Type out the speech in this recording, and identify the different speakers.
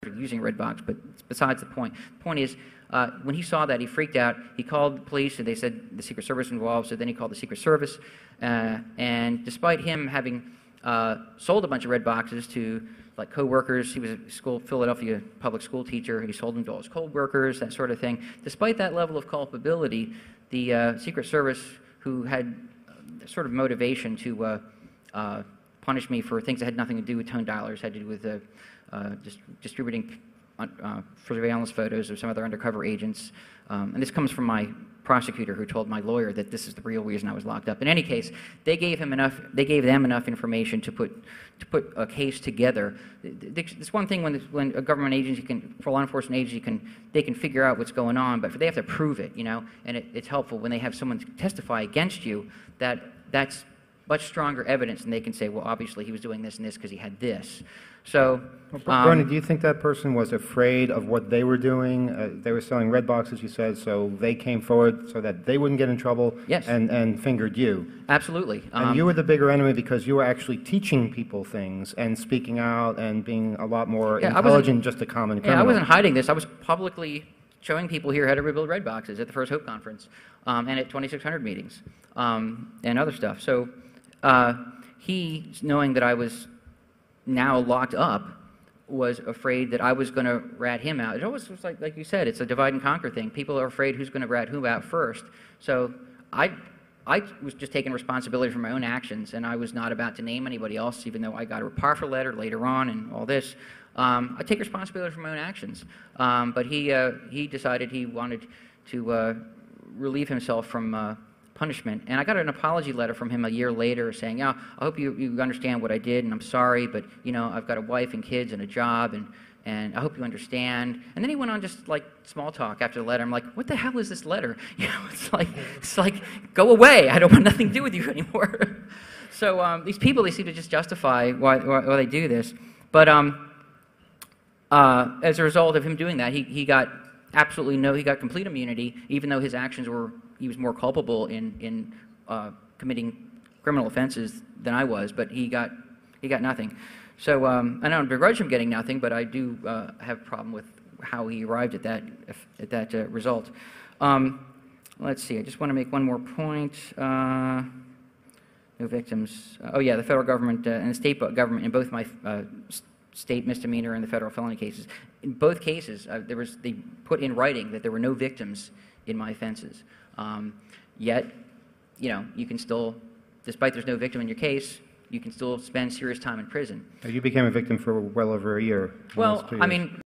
Speaker 1: using Redbox, but it's besides the point. The point is, when he saw that, he freaked out. He called the police, and they said the Secret Service was involved, so then he called the Secret Service. And despite him having sold a bunch of Redboxes to like co-workers, he was a Philadelphia public school teacher, he sold them to all his co-workers, that sort of thing. Despite that level of culpability, the Secret Service, who had sort of motivation to punish me for things that had nothing to do with tone dialers, had to do with distributing surveillance photos of some other undercover agents. And this comes from my prosecutor, who told my lawyer that this is the real reason I was locked up. In any case, they gave them enough information to put a case together. It's one thing when a government agency for law enforcement agency they can figure out what's going on, but they have to prove it, you know. And it's helpful when they have someone testify against you that's much stronger evidence, and they can say, well, obviously he was doing this and this because he had this. So,
Speaker 2: Bernie, do you think that person was afraid of what they were doing? They were selling Redboxes, you said, so they came forward so that they wouldn't get in trouble.
Speaker 1: Yes.
Speaker 2: And fingered you.
Speaker 1: Absolutely.
Speaker 2: And you were the bigger enemy because you were actually teaching people things and speaking out and being a lot more intelligent than just a common criminal.
Speaker 1: Yeah, I wasn't hiding this. I was publicly showing people here how to rebuild Redboxes at the First Hope Conference and at 2600 meetings and other stuff. So he, knowing that I was now locked up, was afraid that I was going to rat him out. It always was like you said, it's a divide and conquer thing. People are afraid who's going to rat who out first. So I was just taking responsibility for my own actions, and I was not about to name anybody else, even though I got a Parfa letter later on and all this. I take responsibility for my own actions. But he decided he wanted to relieve himself from punishment. And I got an apology letter from him a year later saying, yeah, I hope you understand what I did, and I'm sorry, but, you know, I've got a wife and kids and a job, and I hope you understand. And then he went on just like small talk after the letter. I'm like, what the hell is this letter? You know, it's like go away. I don't want nothing to do with you anymore. So these people, they seem to just justify why they do this. But as a result of him doing that, he got he got complete immunity, even though his actions he was more culpable in committing criminal offenses than I was, but he got nothing. So I don't begrudge him getting nothing, but I do have a problem with how he arrived at that result. Let's see. I just want to make one more point. No victims. Oh yeah, the federal government and the state government in both my state misdemeanor and the federal felony cases. In both cases, they put in writing that there were no victims in my offenses. Yet, you know, you can still, despite there's no victim in your case, you can still spend serious time in prison.
Speaker 2: You became a victim for well over a year.
Speaker 1: Well, I mean,